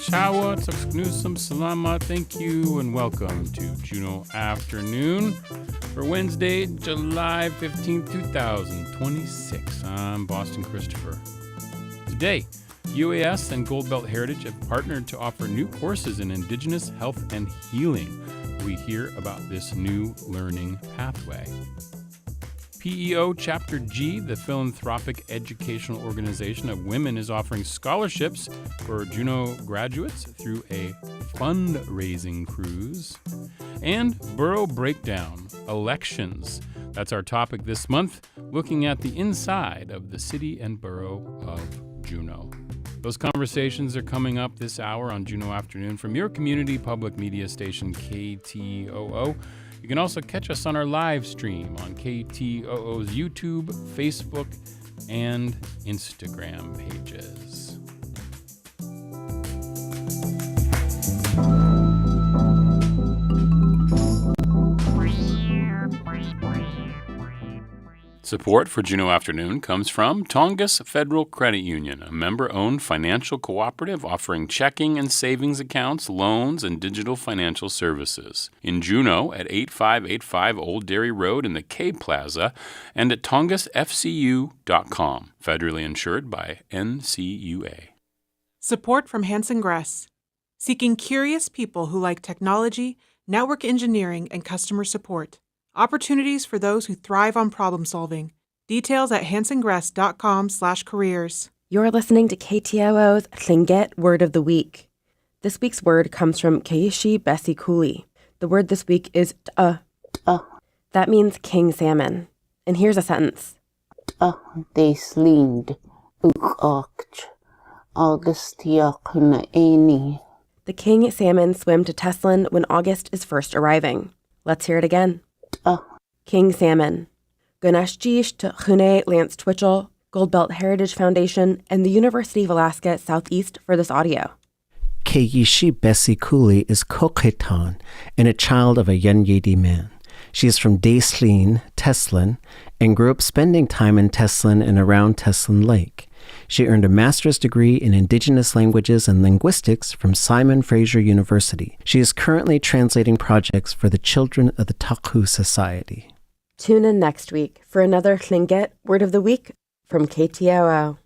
Chawa, Tsuksnusum, Salama, thank you, and welcome to Juneau Afternoon for Wednesday, July 15th, 2026. I'm Boston Christopher. Today, UAS and Gold Belt Heritage have partnered to offer new courses in Indigenous health and healing. We hear about this new learning pathway. P.E.O. Chapter G, the philanthropic educational organization of women, is offering scholarships for Juneau graduates through a fundraising cruise. And Borough Breakdown, elections. That's our topic this month, looking at the inside of the city and borough of Juneau. Those conversations are coming up this hour on Juneau Afternoon from your community public media station, KTOO. You can also catch us on our live stream on KTOO's YouTube, Facebook, and Instagram pages. Support for Juneau Afternoon comes from Tongass Federal Credit Union, a member-owned financial cooperative offering checking and savings accounts, loans, and digital financial services. In Juneau at 8585 Old Dairy Road in the K Plaza and at tongassfcu.com. Federally insured by NCUA. Support from Hanson Gress, seeking curious people who like technology, network engineering, and customer support. Opportunities for those who thrive on problem solving. Details at hansongress.com/careers. You're listening to KTOO's Tlingit Word of the Week. This week's word comes from Keishi Bessie Cooley. The word this week is t'ah. That means king salmon. And here's a sentence. They slinged uch Augustia Eni. The king salmon swim to Teslin when August is first arriving. Let's hear it again. King salmon. Gunashjish to Juneau Lance Twitchell, Gold Belt Heritage Foundation, and the University of Alaska Southeast for this audio. Keishi Bessie Cooley is Kokhetan and a child of a Yenyedi man. She is from Daislin, Teslin, and grew up spending time in Teslin and around Teslin Lake. She earned a master's degree in Indigenous Languages and Linguistics from Simon Fraser University. She is currently translating projects for the children of the Taku Society. Tune in next week for another Tlingit Word of the Week from KTOO.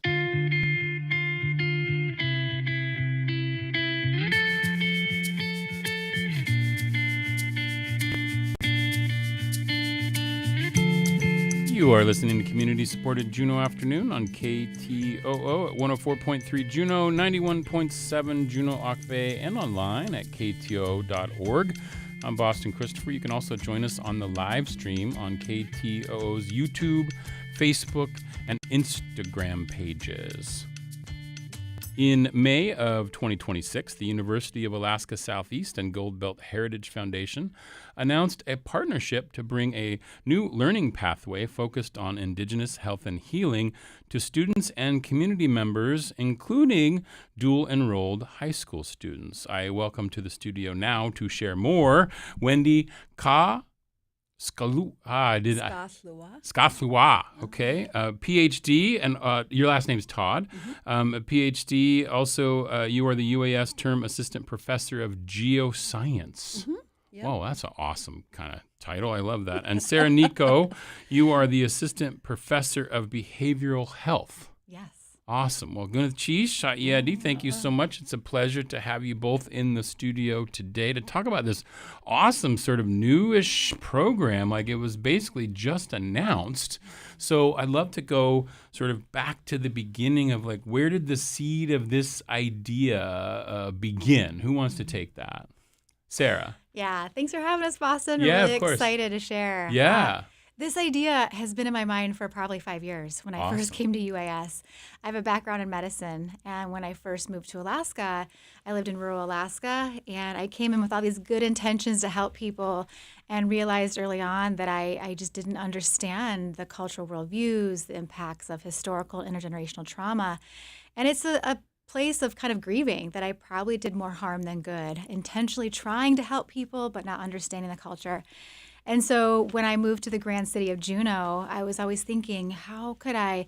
You are listening to community-supported Juneau Afternoon on KTOO at 104.3 Juneau, 91.7 Juneau Akbe, and online at ktoo.org. I'm Boston Christopher. You can also join us on the live stream on KTOO's YouTube, Facebook, and Instagram pages. In May of 2026, the University of Alaska Southeast and Gold Belt Heritage Foundation announced a partnership to bring a new learning pathway focused on Indigenous health and healing to students and community members, including dual-enrolled high school students. I welcome to the studio now to share more Wendy Scathlua, okay, PhD, and your last name is Todd. A PhD, also you are the UAS Term Assistant Professor of Geoscience. Yep. Whoa, that's an awesome kind of title. I love that. And Sarah Nico, you are the Assistant Professor of Behavioral Health. Yes. Awesome. Well, Gunachish, Yadi, thank you so much. It's a pleasure to have you both in the studio today to talk about this awesome sort of newish program. Like, it was basically just announced. So I'd love to go sort of back to the beginning of, like, where did the seed of this idea begin? Who wants to take that? Sarah. Yeah. Thanks for having us, Boston. Yeah, We're really of course. excited to share. Yeah. This idea has been in my mind for probably 5 years when I first came to UAS. I have a background in medicine, and when I first moved to Alaska, I lived in rural Alaska, and I came in with all these good intentions to help people and realized early on that I just didn't understand the cultural worldviews, the impacts of historical intergenerational trauma. And it's a place of kind of grieving that I probably did more harm than good, intentionally trying to help people but not understanding the culture. And so when I moved to the grand city of Juneau, I was always thinking, how could I,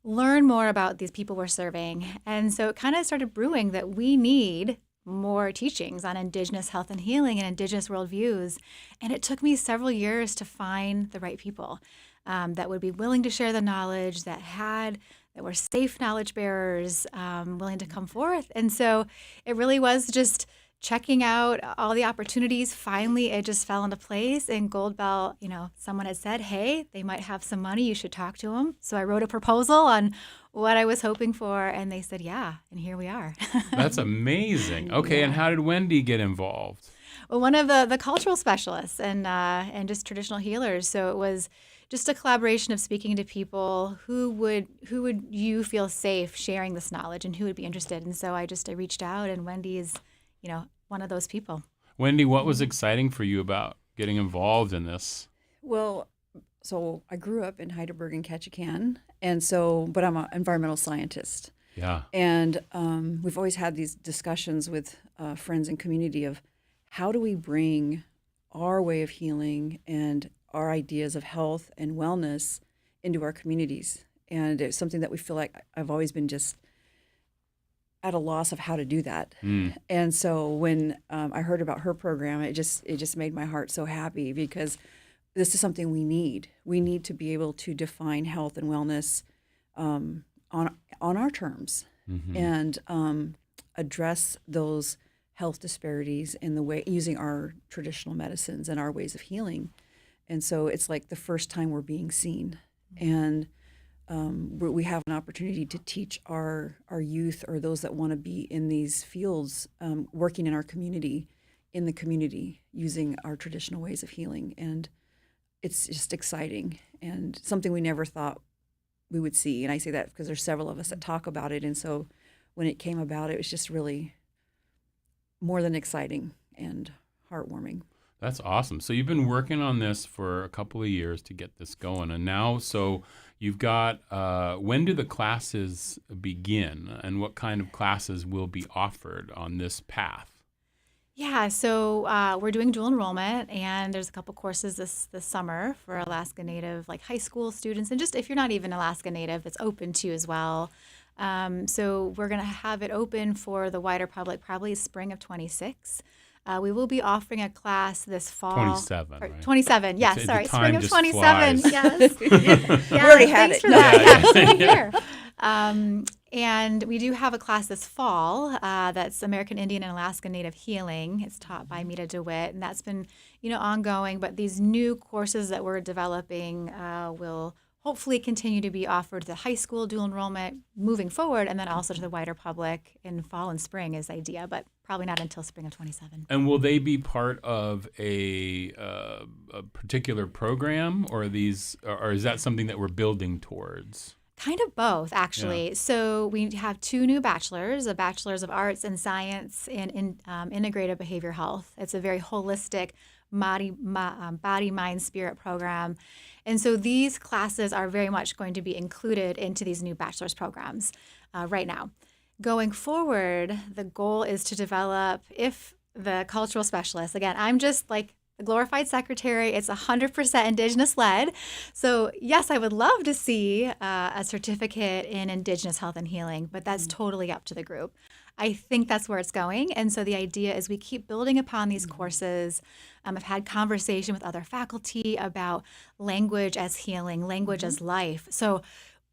learn more about these people we're serving. And so it kind of started brewing that we need more teachings on Indigenous health and healing and Indigenous worldviews. And it took me several years to find the right people that would be willing to share the knowledge, that were safe knowledge bearers, willing to come forth. And so it really was just checking out all the opportunities. Finally, it just fell into place. And Gold Belt, someone had said, hey, they might have some money. You should talk to them. So I wrote a proposal on what I was hoping for. And they said, yeah. And here we are. That's amazing. Okay. Yeah. And how did Wendy get involved? Well, one of the cultural specialists and just traditional healers. So it was just a collaboration of speaking to people who would you feel safe sharing this knowledge and who would be interested. And so I reached out, and Wendy is, one of those people. Wendy, what was exciting for you about getting involved in this? Well, so I grew up in Heidelberg and Ketchikan, but I'm an environmental scientist. Yeah. And we've always had these discussions with friends and community of how do we bring our way of healing and our ideas of health and wellness into our communities. And it's something that we feel like I've always been just at a loss of how to do that. And so when I heard about her program, it just made my heart so happy, because this is something we need. We need to be able to define health and wellness on our terms, and address those health disparities in the way using our traditional medicines and our ways of healing. And so it's like the first time we're being seen, and we have an opportunity to teach our youth, or those that want to be in these fields, working in our community, in the community, using our traditional ways of healing. And it's just exciting and something we never thought we would see. And I say that because there's several of us that talk about it. And so when it came about, it was just really more than exciting and heartwarming. That's awesome. So you've been working on this for a couple of years to get this going. And now, so you've got, when do the classes begin, and what kind of classes will be offered on this path? Yeah, so we're doing dual enrollment, and there's a couple courses this summer for Alaska Native, like high school students, and just if you're not even Alaska Native, it's open to as well. So we're going to have it open for the wider public probably spring of 26. We will be offering a class this fall. 27, right? 27, yes, The sorry. time Spring of just 27, flies. yes. We already had thanks it. for that. Yeah. Yeah, same here. And we do have a class this fall that's American Indian and Alaska Native Healing. It's taught by Mita DeWitt, and that's been, ongoing. But these new courses that we're developing will hopefully continue to be offered to the high school dual enrollment moving forward, and then also to the wider public in fall and spring is the idea, but probably not until spring of 27. And will they be part of a particular program, or is that something that we're building towards? Kind of both, actually. Yeah. So we have two new bachelors, a Bachelor's of Arts and Science in Integrative Behavior Health. It's a very holistic body, mind, spirit program. And so these classes are very much going to be included into these new bachelor's programs right now. Going forward, the goal is to develop, if the cultural specialist, again, I'm just like the glorified secretary, it's 100% Indigenous led. So yes, I would love to see a certificate in Indigenous health and healing, but that's totally up to the group. I think that's where it's going. And so the idea is we keep building upon these courses. I've had conversation with other faculty about language as healing, language as life. So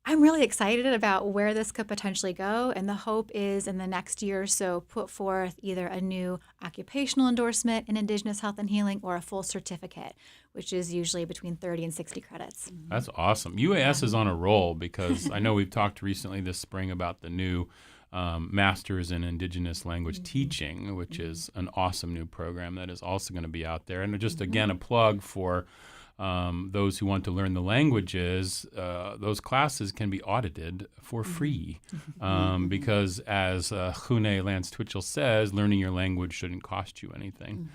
I'm really excited about where this could potentially go. And the hope is in the next year or so, put forth either a new occupational endorsement in Indigenous health and healing or a full certificate, which is usually between 30 and 60 credits. That's awesome. UAS is on a roll, because I know we've talked recently this spring about the new Masters in Indigenous Language Teaching, which is an awesome new program that is also going to be out there. And just, again, a plug for those who want to learn the languages. Those classes can be audited for free, because as Juneau Lance Twitchell says, learning your language shouldn't cost you anything.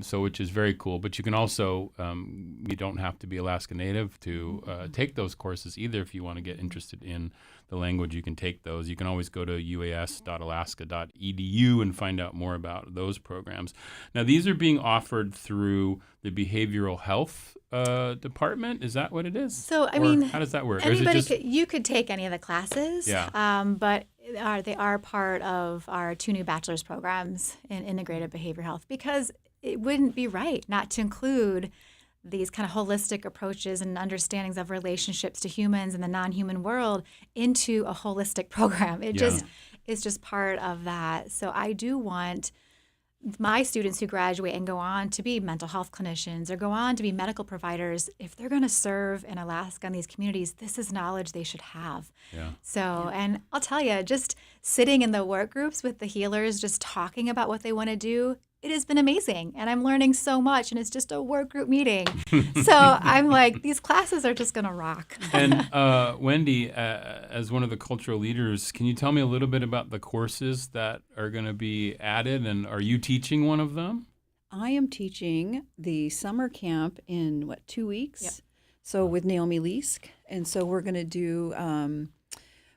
So which is very cool. But you can also, you don't have to be Alaska Native to take those courses either. If you want to get interested in the language, you can take those. You can always go to uas.alaska.edu and find out more about those programs. Now, these are being offered through the behavioral health department. Is that what it is? So, I Or mean, how does that work? Or is it anybody just, you could take any of the classes, but they are part of our 2 new bachelor's programs in integrated behavior health, because it wouldn't be right not to include these kind of holistic approaches and understandings of relationships to humans and the non-human world into a holistic program. It just is just part of that. So I do want my students who graduate and go on to be mental health clinicians or go on to be medical providers, if they're going to serve in Alaska in these communities, this is knowledge they should have. So, and I'll tell you, just sitting in the work groups with the healers, just talking about what they want to do, it has been amazing. And I'm learning so much, and it's just a work group meeting. So I'm like, these classes are just going to rock. And Wendy, as one of the cultural leaders, can you tell me a little bit about the courses that are going to be added? And are you teaching one of them? I am teaching the summer camp in, 2 weeks? Yep. So with Naomi Leask. And so we're going to do,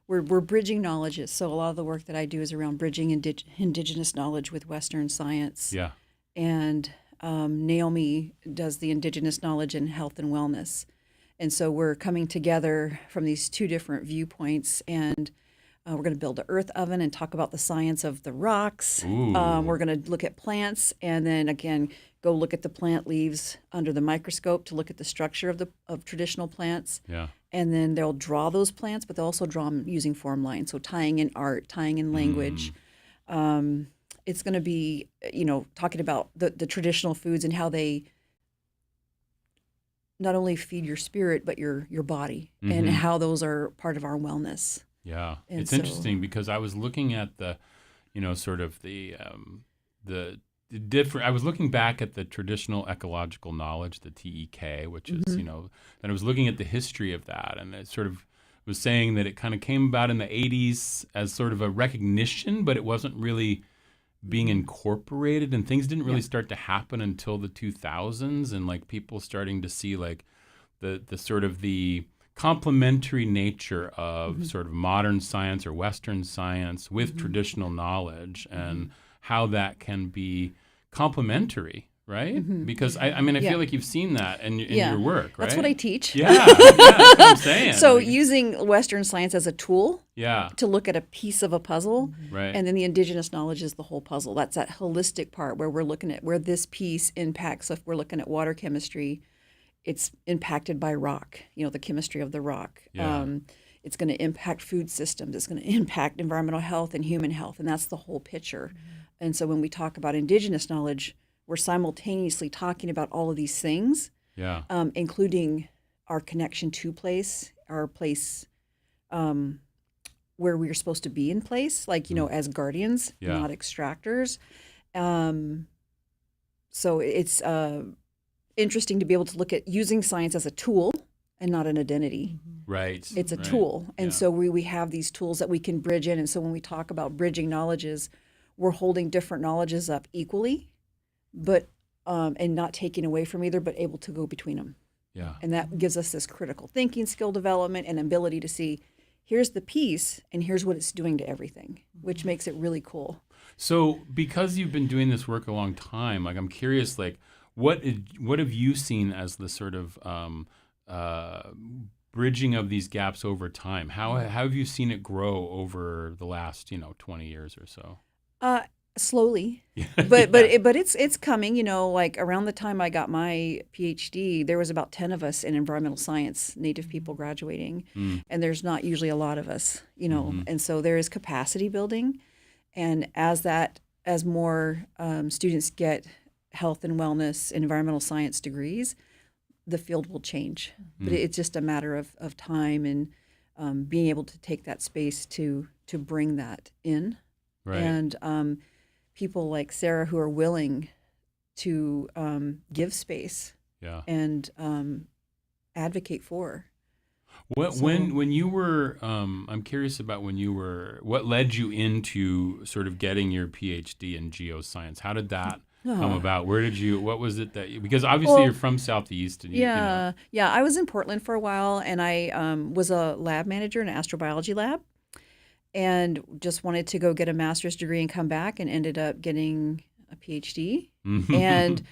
we're bridging knowledges. So a lot of the work that I do is around bridging Indigenous knowledge with Western science. Yeah. And Naomi does the Indigenous knowledge in health and wellness. And so we're coming together from these 2 different viewpoints, and we're going to build an earth oven and talk about the science of the rocks. We're going to look at plants, and then again, go look at the plant leaves under the microscope to look at the structure of traditional plants. Yeah. And then they'll draw those plants, but they'll also draw them using form lines. So tying in art, tying in language. It's going to be, talking about the traditional foods and how they not only feed your spirit, but your body, and how those are part of our wellness. Yeah. And It's so- interesting because I was looking at the different, I was looking back at the traditional ecological knowledge, the TEK, which is, and I was looking at the history of that, and it sort of was saying that it kind of came about in the 80s as sort of a recognition, but it wasn't really being incorporated, and things didn't really start to happen until the 2000s, and like people starting to see like the sort of the complementary nature of sort of modern science or Western science with traditional knowledge, and how that can be complementary, right? Because I feel like you've seen that in your work, right? That's what I teach. That's what I'm saying. So Like, using Western science as a tool yeah, to look at a piece of a puzzle, right. and then the Indigenous knowledge is the whole puzzle. That's that holistic part where we're looking at where this piece impacts. So if we're looking at water chemistry, it's impacted by rock, the chemistry of the rock. Yeah. It's going to impact food systems. It's going to impact environmental health and human health, and that's the whole picture. And so when we talk about Indigenous knowledge, we're simultaneously talking about all of these things, Yeah. including our connection to place, our place where we're supposed to be in place, like, as guardians, Yeah. not extractors. So it's interesting to be able to look at using science as a tool and not an identity. Right. It's a right. tool. And Yeah. so we have these tools that we can bridge in. And so when we talk about bridging knowledges, we're holding different knowledges up equally, but and not taking away from either, but able to go between them. Yeah. And that gives us this critical thinking skill development and ability to see, here's the piece and here's what it's doing to everything, which makes it really cool. So because you've been doing this work a long time, like I'm curious, like what have you seen as the sort of bridging of these gaps over time? How have you seen it grow over the last 20 years or so? Slowly, Yeah. but it's coming. Like around the time I got my PhD, there was about 10 of us in environmental science, Native people graduating, and there's not usually a lot of us, and so there is capacity building, and as more students get health and wellness and environmental science degrees, the field will change. But it's just a matter of time and being able to take that space to bring that in, Right. and people like Sarah who are willing to give space Yeah. and advocate for. When you were, I'm curious about what led you into sort of getting your PhD in geoscience? How did that come about? What was it because obviously you're from Southeast. And Yeah. I was in Portland for a while, and I was a lab manager in an astrobiology lab, and just wanted to go get a master's degree and come back, and ended up getting a PhD. And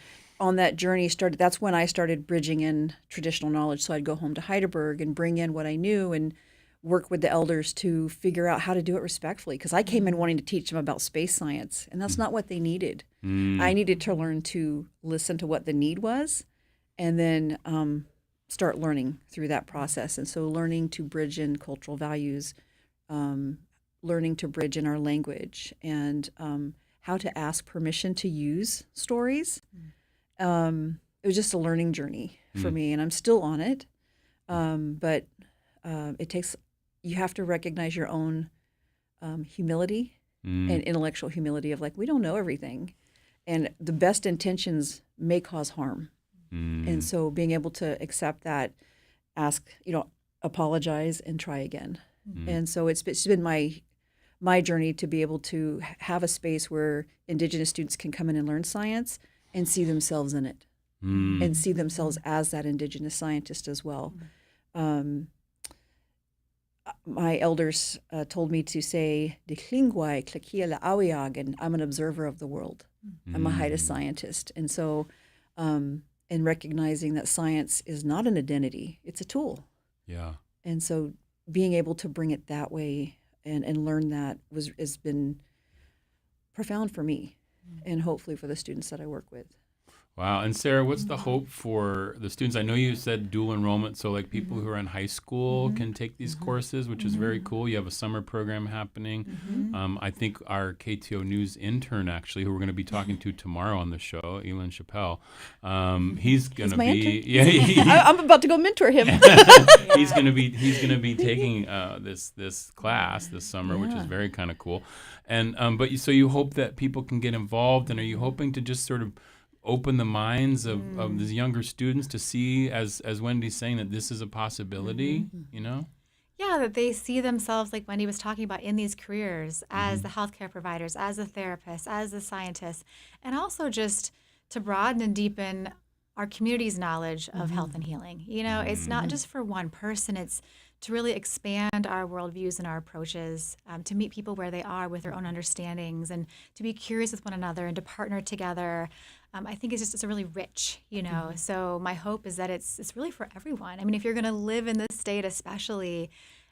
on that journey that's when I started bridging in traditional knowledge. So I'd go home to Heidelberg and bring in what I knew and work with the elders to figure out how to do it respectfully. Because I came in wanting to teach them about space science, and that's not what they needed. I needed to learn to listen to what the need was, and then start learning through that process. And so learning to bridge in cultural values, learning to bridge in our language, and how to ask permission to use stories. It was just a learning journey for me, and I'm still on it. But it takes, you have to recognize your own humility and intellectual humility of like, we don't know everything. And the best intentions may cause harm. And so being able to accept that, ask, apologize and try again. And so it's been my journey to be able to have a space where Indigenous students can come in and learn science and see themselves in it and see themselves as that Indigenous scientist as well. My elders told me to say, I'm an observer of the world. I'm a Haida scientist. And so, and recognizing that science is not an identity, it's a tool. Yeah. And so being able to bring it that way and learn that has been profound for me and hopefully for the students that I work with. Wow. And Sarah, what's the hope for the students? I know you said dual enrollment, so like people who are in high school can take these courses, which is very cool. You have a summer program happening. I think our KTO News intern, actually, who we're going to be talking to tomorrow on the show, Elon Chappelle, he's going to be... Yeah, I'm about to go mentor him. He's going to be taking this class this summer, which is very kind of cool. And so you hope that people can get involved, and are you hoping to just sort of open the minds of these younger students to see, as Wendy's saying, that this is a possibility, Yeah, that they see themselves, like Wendy was talking about, in these careers as the healthcare providers, as the therapists, as the scientists, and also just to broaden and deepen our community's knowledge of health and healing. It's not just for one person, it's to really expand our worldviews and our approaches, to meet people where they are with their own understandings, and to be curious with one another and to partner together. I think it's really rich, So my hope is that it's really for everyone. I mean, if you're going to live in this state especially,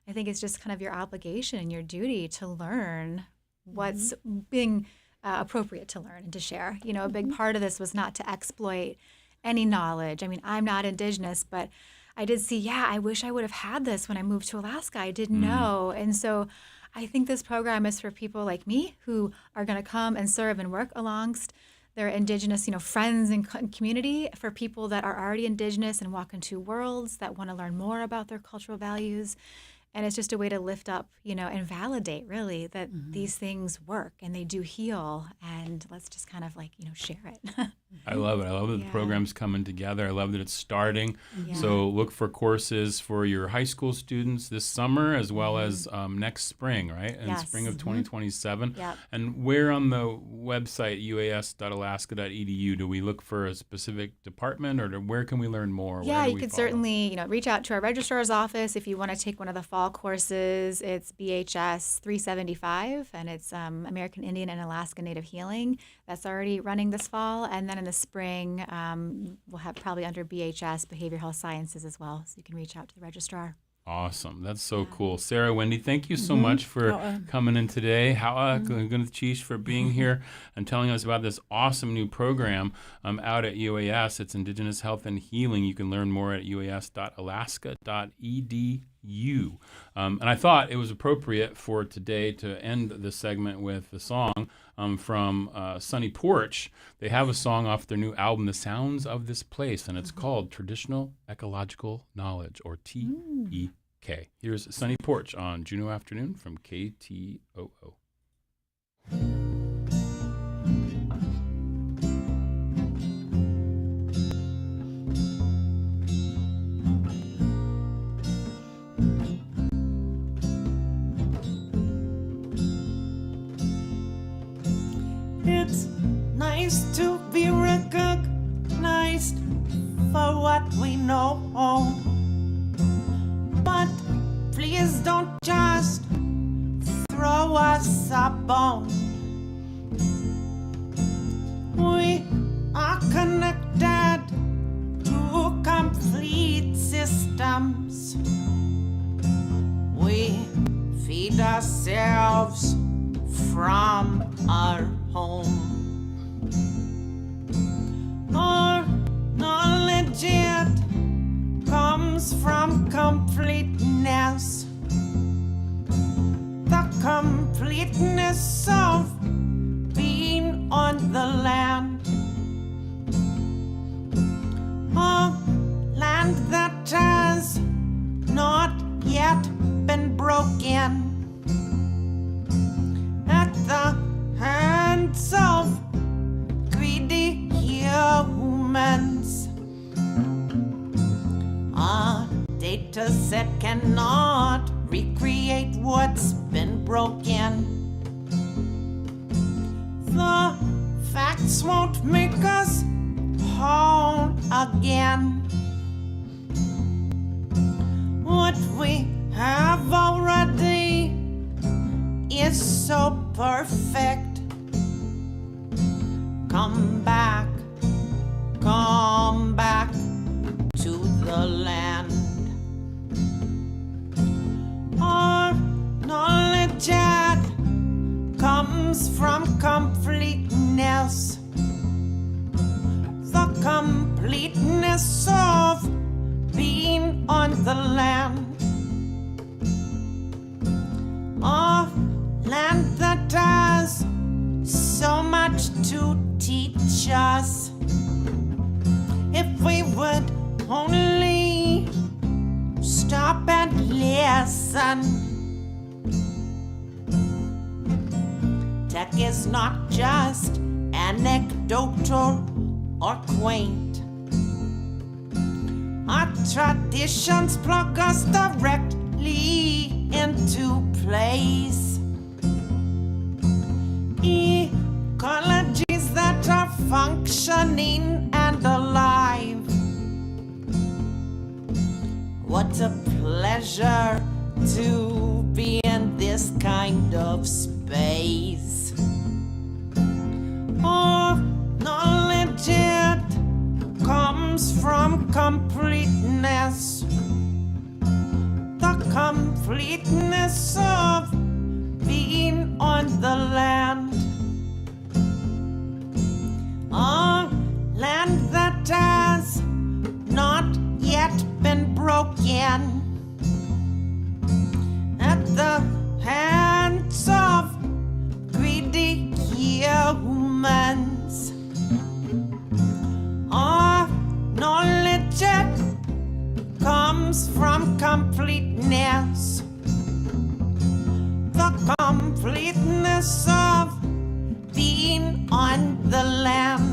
I think it's just kind of your obligation and your duty to learn what's being appropriate to learn and to share. A big part of this was not to exploit any knowledge. I mean, I'm not Indigenous, but I did see, I wish I would have had this when I moved to Alaska. I didn't know. And so I think this program is for people like me who are going to come and serve and work amongst their Indigenous, friends and community, for people that are already Indigenous and walk into worlds that want to learn more about their cultural values. And it's just a way to lift up, and validate really that these things work and they do heal. And let's just kind of share it. I love it. I love that the program's coming together. I love that it's starting. Yeah. So look for courses for your high school students this summer, as well as next spring, right? In spring of 2027. Yep. And where on the website, uas.alaska.edu, do we look for a specific department, or where can we learn more? Yeah, you could certainly, reach out to our registrar's office if you want to take one of the fall courses. It's BHS 375, and it's American Indian and Alaska Native Healing. That's already running this fall. And then in the spring, we'll have probably under BHS Behavioral Health Sciences as well. So you can reach out to the registrar. Awesome. That's so cool. Sarah, Wendy, thank you so much for coming in today. Hawa Gunachish for being here and telling us about this awesome new program out at UAS. It's Indigenous Health and Healing. You can learn more at uas.alaska.edu. And I thought it was appropriate for today to end the segment with the song from Sunny Porch. They have a song off their new album, The Sounds of This Place, and it's called Traditional Ecological Knowledge, or TEK. Here's Sunny Porch on Juneau Afternoon from KTOO. It's nice to be recognized for what we know, but please don't just throw us a bone. We are connected hide ourselves from our home. Our knowledge it comes from completeness, the completeness of being on the land, a land that has not yet been broken at the hands of greedy humans. Our data set cannot recreate what's been broken. The facts won't make us whole again. What we have already is so perfect. Come back to the land. Our knowledge that comes from completeness, the completeness of being on the land. A land that has so much to teach us. If we would only stop and listen. Tech is not just anecdotal or quaint. Our traditions plug us directly into place. Ecologies that are functioning and alive. What a pleasure to be in this kind of space. Our knowledge it comes from completeness, the completeness of being on the land. A land that has not yet been broken at the hands of greedy humans. Our knowledge it comes from completeness, the completeness of being on the land.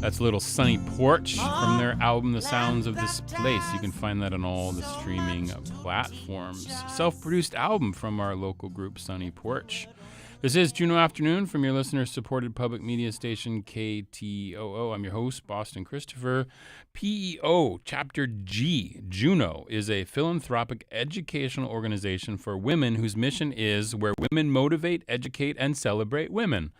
That's a little Sunny Porch from their album, The Sounds of This Place. You can find that on all the streaming platforms. Self-produced album from our local group, Sunny Porch. This is Juneau Afternoon from your listener-supported public media station, KTOO. I'm your host, Boston Christopher. P.E.O. Chapter G, Juneau, is a philanthropic educational organization for women whose mission is where women motivate, educate, and celebrate women.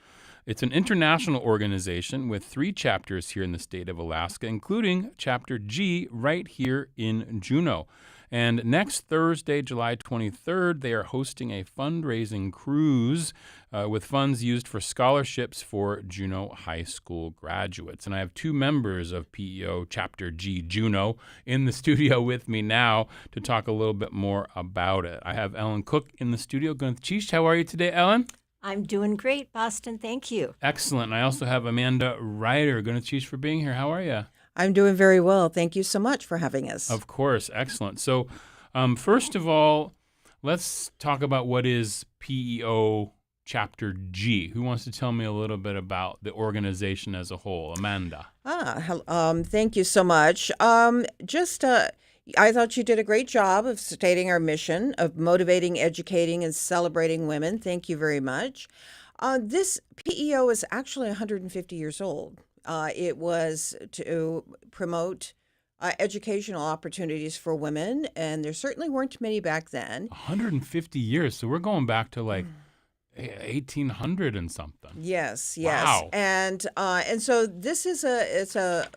It's an international organization with 3 chapters here in the state of Alaska, including Chapter G right here in Juneau. And next Thursday, July 23rd, they are hosting a fundraising cruise with funds used for scholarships for Juneau High School graduates. And I have 2 members of P.E.O. Chapter G Juneau in the studio with me now to talk a little bit more about it. I have Ellen Cook in the studio. Gunchish, how are you today, Ellen? I'm doing great, Boston. Thank you. Excellent. And I also have Amanda Ryder. Gunchish for being here. How are you? I'm doing very well. Thank you so much for having us. Of course. Excellent. So first of all, let's talk about what is P.E.O. Chapter G. Who wants to tell me a little bit about the organization as a whole? Amanda. Thank you so much. I thought you did a great job of stating our mission of motivating, educating, and celebrating women. Thank you very much. This P.E.O. is actually 150 years old. It was to promote educational opportunities for women, and there certainly weren't many back then. 150 years. So we're going back to like 1800 and something. Yes. Wow. And so this is the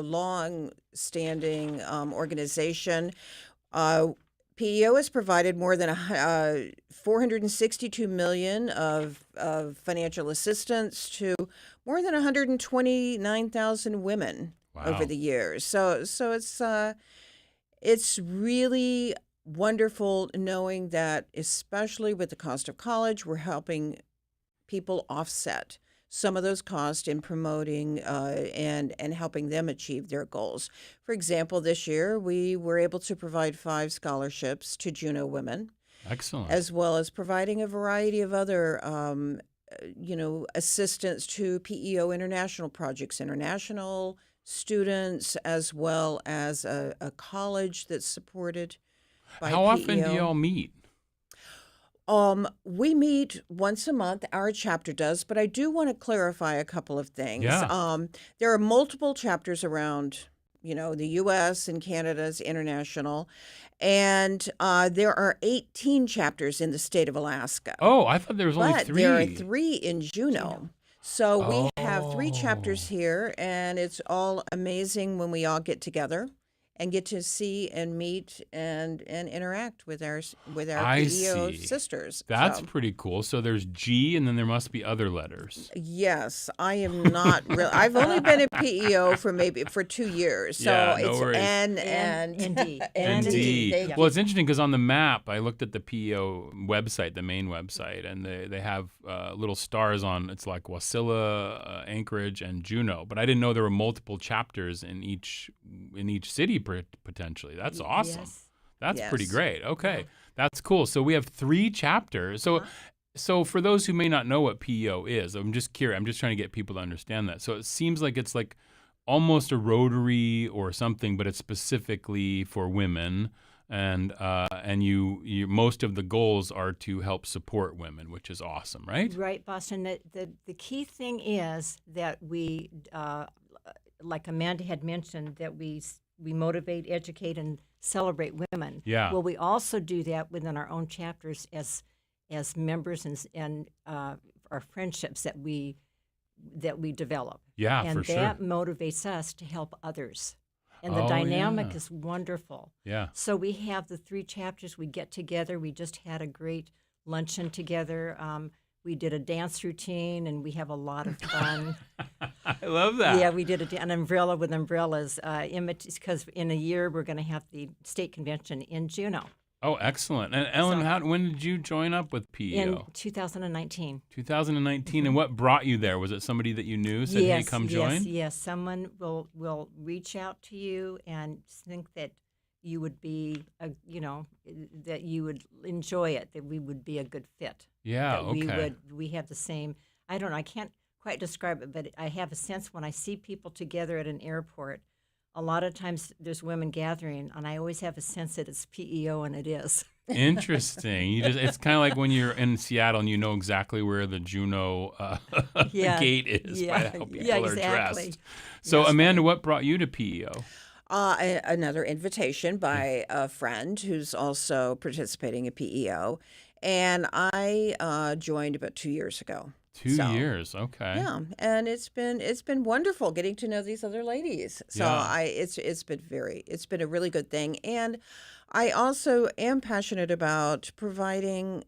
long-standing organization. PEO has provided more than 462 million of financial assistance to more than 129,000 women over the years. So it's really wonderful knowing that, especially with the cost of college, we're helping people offset some of those costs in promoting and helping them achieve their goals. For example, this year we were able to provide 5 scholarships to Juneau women. Excellent. As well as providing a variety of other, assistance to PEO international projects, international students, as well as a college that's supported by How often do PEO. y'all meet? We meet once a month, our chapter does, but I do want to clarify a couple of things. Yeah. There are multiple chapters around, the U.S. and Canada's international, and there are 18 chapters in the state of Alaska. Oh, I thought there was only But 3. there are 3 in Juneau. So we have 3 chapters here, and it's all amazing when we all get together and get to see and meet and interact with our I PEO see. sisters. That's So, pretty cool. So there's G, and then there must be other letters. yes, I am not real. I've only been at PEO for 2 years. So Yeah, no it's worries. and Indeed. ND. Thank Well, it's interesting because on the map, I looked at the PEO website, the main website, and they have little stars on. It's like Wasilla, Anchorage, and Juneau. But I didn't know there were multiple chapters in each city potentially. That's awesome. Yes. That's pretty Yes. great. Okay, that's cool. So we have 3 chapters. So for those who may not know what PEO is, I'm just curious. I'm just trying to get people to understand that. So it seems like it's like almost a Rotary or something, but it's specifically for women. And you most of the goals are to help support women, which is awesome, right? Right, Boston. The key thing is that we, like Amanda had mentioned, that we motivate, educate, and celebrate women. Yeah. Well, we also do that within our own chapters as members and our friendships that we develop. Yeah, and for sure. that motivates us to help others. And the Oh, dynamic yeah. is wonderful. Yeah. So we have the 3 chapters. We get together. We just had a great luncheon together. We did a dance routine, and we have a lot of fun. I love that. Yeah, we did an umbrella with umbrellas, because in a year we're going to have the state convention in Juneau Oh, excellent. And Ellen, when did you join up with PEO? in 2019. 2019. And what brought you there? Was it somebody that you knew said, "Hey, come join"? Yes. Someone will reach out to you and think that you would be, that you would enjoy it, that we would be a good fit. Yeah. That Okay. we have the same. I don't know. I can't quite describe it, but I have a sense when I see people together at an airport. A lot of times there's women gathering, and I always have a sense that it's PEO, and it is. Interesting. It's kind of like when you're in Seattle and you know exactly where the Juneau gate is by how people are exactly. dressed. So, Amanda, what brought you to PEO? Another invitation by a friend who's also participating in PEO, and I joined about 2 years ago. 2 years. Okay. Yeah, and it's been wonderful getting to know these other ladies. So Yeah. it's been a really good thing, and I also am passionate about providing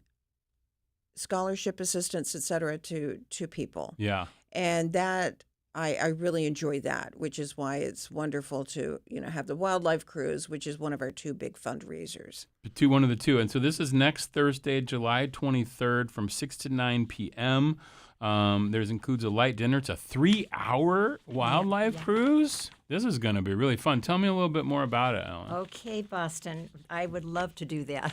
scholarship assistance, et cetera, to people, Yeah. and that I really enjoy that, which is why it's wonderful to have the wildlife cruise, which is one of our 2 big fundraisers. One of the 2. And so this is next Thursday, July 23rd from 6 to 9 p.m. There's includes a light dinner. It's a 3-hour wildlife cruise. This is going to be really fun. Tell me a little bit more about it, Ellen. Okay, Boston. I would love to do that.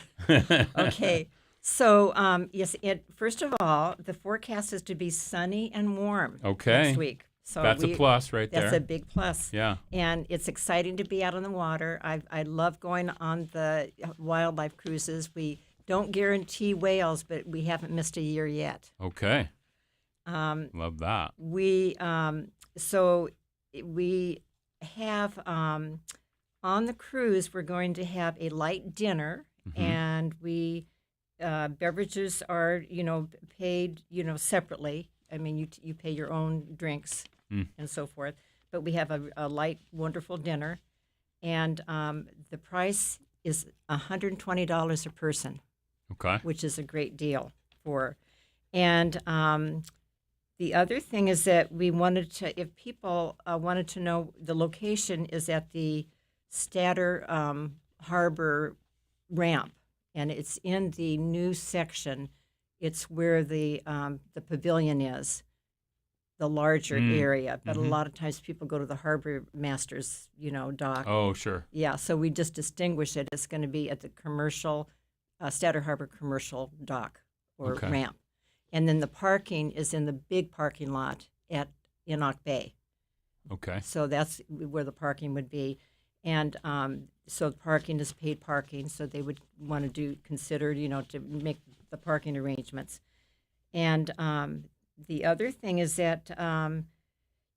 Okay. So, yes, first of all, the forecast is to be sunny and warm next week. So That's a plus right there. That's a big plus. Yeah. And it's exciting to be out on the water. I love going on the wildlife cruises. We don't guarantee whales, but we haven't missed a year yet. Okay. Love that. We have on the cruise, we're going to have a light dinner, and we beverages are paid separately. I mean, you pay your own drinks and so forth. But we have a light, wonderful dinner, and the price is $120 a person, Okay. which is a great deal for. And the other thing is that we wanted to, if people wanted to know, the location is at the Statter Harbor ramp, and it's in the new section. It's where the pavilion is, the larger area. But a lot of times people go to the harbor master's, dock. Oh, sure. Yeah, so we just distinguish it. It's going to be at the commercial, Statter Harbor commercial dock or Okay. ramp. And then the parking is in the big parking lot at Enoch Bay. Okay. So that's where the parking would be. And so parking is paid parking, so they would want to consider, to make the parking arrangements. And the other thing is that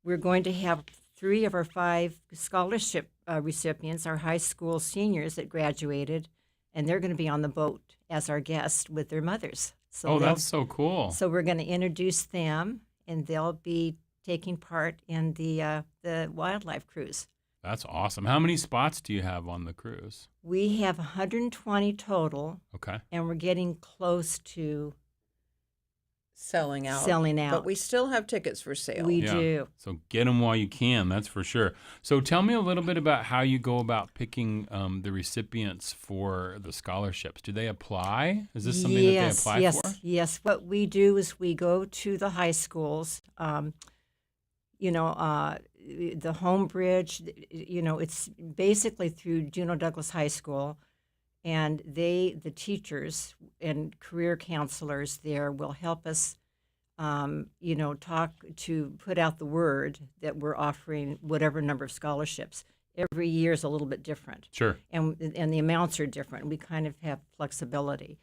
we're going to have 3 of our 5 scholarship recipients, our high school seniors that graduated, and they're going to be on the boat as our guests with their mothers. So that's so cool. So we're going to introduce them, and they'll be taking part in the wildlife cruise. That's awesome. How many spots do you have on the cruise? We have 120 total, Okay. and we're getting close to Selling out. selling out. But we still have tickets for sale. We do. So get them while you can, that's for sure. So tell me a little bit about how you go about picking the recipients for the scholarships. Do they apply? Is this something that they apply for? Yes. What we do is we go to the high schools, the home bridge, it's basically through Juneau Douglas High School, and the teachers and career counselors there will help us, talk to put out the word that we're offering whatever number of scholarships. Every year is a little bit different. Sure. And the amounts are different. We kind of have flexibility.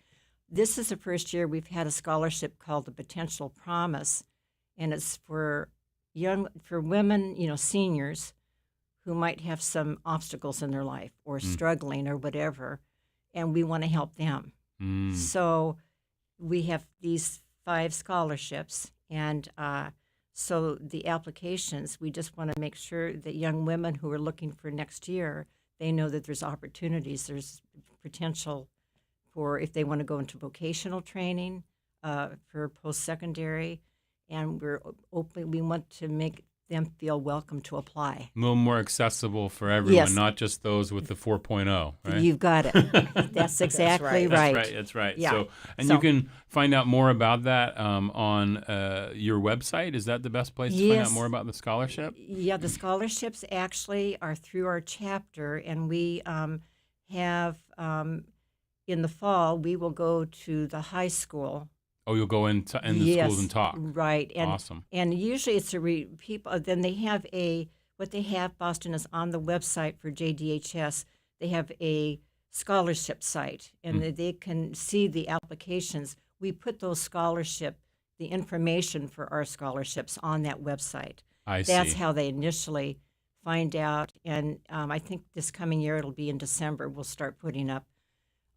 This is the first year we've had a scholarship called the Potential Promise, and it's for women, seniors who might have some obstacles in their life or struggling or whatever, and we want to help them. So we have these 5 scholarships, and so the applications, we just want to make sure that young women who are looking for next year, they know that there's opportunities, there's potential for if they want to go into vocational training, for post-secondary, and we're open. We want to make them feel welcome to apply. A little more accessible for everyone, Yes. not just those with the 4.0, right? You've got it. That's exactly right. That's right. Yeah. So you can find out more about that on your website. Is that the best place to find out more about the scholarship? Yeah, the scholarships actually are through our chapter, and we have in the fall we will go to the high school. Oh, you'll go in the schools and talk. Right. And, awesome. And usually it's people. Then they have what they have, Boston, is on the website for JDHS. They have a scholarship site, and they can see the applications. We put the information for our scholarships on that website. I see. That's how they initially find out. And I think this coming year, it'll be in December, we'll start putting up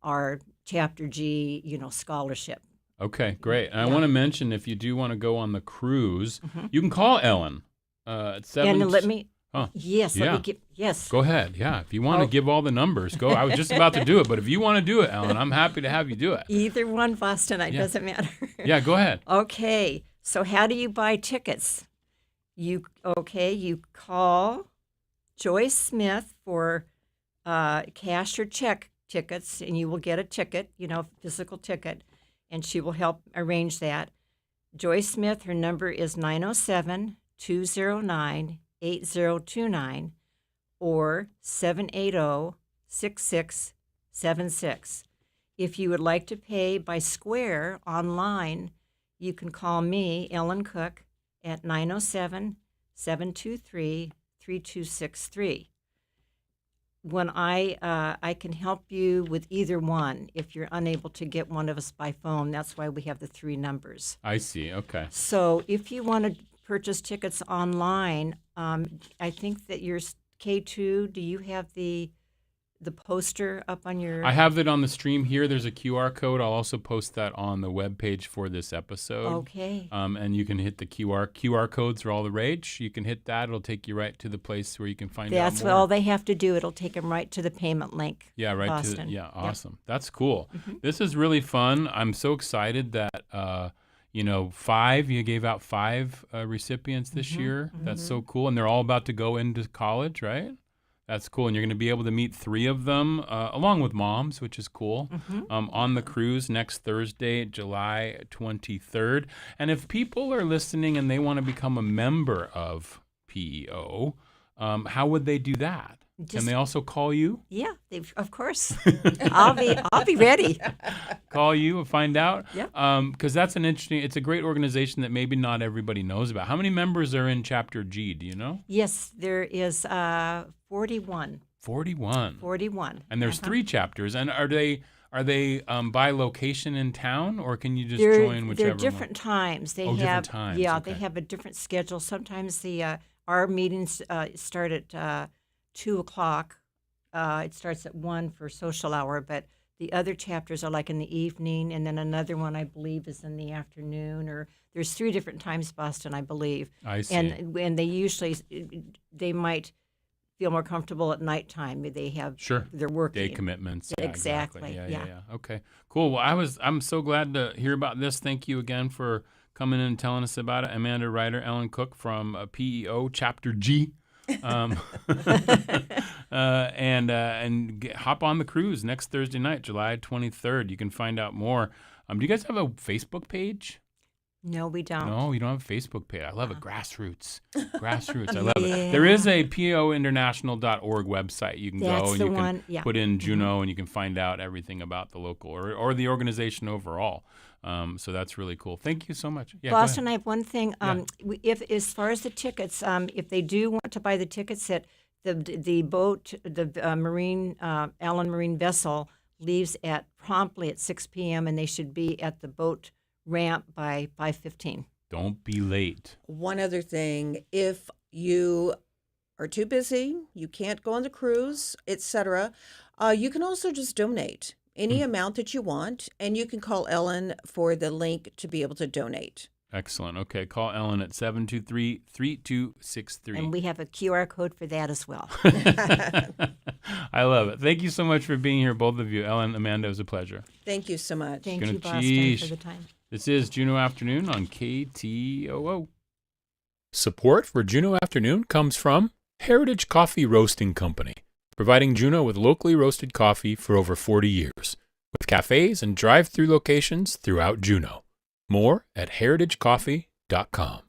our Chapter G, scholarship. Okay, great. And I want to mention, if you do want to go on the cruise, you can call Ellen at 7. And let me. Huh. Yes. Yeah. Let me give. Yes. Go ahead. Yeah. If you want to give all the numbers, go. I was just about to do it, but if you want to do it, Ellen, I'm happy to have you do it. Either one, Boston. It doesn't matter. Yeah. Go ahead. Okay. So how do you buy tickets? You call Joyce Smith for cash or check tickets, and you will get a ticket, physical ticket, and she will help arrange that. Joyce Smith, her number is 907-209-8029 or 780-6676. If you would like to pay by Square online, you can call me, Ellen Cook, at 907-723-3263. When I can help you with either one if you're unable to get one of us by phone. That's why we have the 3 numbers. I see. Okay. So if you want to purchase tickets online, I think that your K2, do you have the the poster up on your... I have it on the stream here. There's a QR code. I'll also post that on the webpage for this episode. Okay. And you can hit the QR codes are all the rage. You can hit that. It'll take you right to the place where you can find out more. That's all they have to do. It'll take them right to the payment link. Yeah, right Boston. Awesome. That's cool. This is really fun. I'm so excited that you gave out 5 recipients this year. That's so cool. And they're all about to go into college, right? That's cool. And you're going to be able to meet 3 of them along with moms, which is cool, on the cruise next Thursday, July 23rd. And if people are listening and they want to become a member of P.E.O., how would they do that? Can they also call you? Yeah, of course. I'll be ready. Call you and find out? Yeah. Because that's it's a great organization that maybe not everybody knows about. How many members are in Chapter G? Do you know? Yes, there is 41. 41. 41. And there's 3 chapters. And are they by location in town, or can you just join whichever? They're different times. They have different times. Yeah, okay. they have a different schedule. Sometimes our meetings start at 2 o'clock. It starts at 1 for social hour, but the other chapters are like in the evening, and then another one I believe is in the afternoon. Or there's 3 different times, Boston, I believe. I see. And they might feel more comfortable at nighttime. They have their work day commitments. Yeah, exactly. Yeah. Okay, cool. Well, I'm so glad to hear about this. Thank you again for coming in and telling us about it. Amanda Ryder, Ellen Cook from P.E.O. Chapter G. And hop on the cruise next Thursday night, July 23rd. You can find out more. Do you guys have a Facebook page? No, we don't. No, you don't have a Facebook page. I love it. Grassroots. I love it. There is a PEOinternational.org website. You can go and you can put in Juneau and you can find out everything about the local or the organization overall. So that's really cool. Thank you so much. Yeah, Boston, I have one thing. If as far as the tickets, if they do want to buy the tickets, at the boat, the marine Allen Marine vessel leaves promptly at 6 p.m. and they should be at the boat ramp by 5:15. Don't be late. One other thing, if you are too busy, you can't go on the cruise, etc., you can also just donate any amount that you want, and you can call Ellen for the link to be able to donate. Excellent. Okay, call Ellen at 723-3263. And we have a QR code for that as well. I love it. Thank you so much for being here, both of you. Ellen, Amanda, it was a pleasure. Thank you so much. Thank you, Boston, for the time. This is Juneau Afternoon on KTOO. Support for Juneau Afternoon comes from Heritage Coffee Roasting Company, providing Juneau with locally roasted coffee for over 40 years, with cafes and drive-through locations throughout Juneau. More at heritagecoffee.com.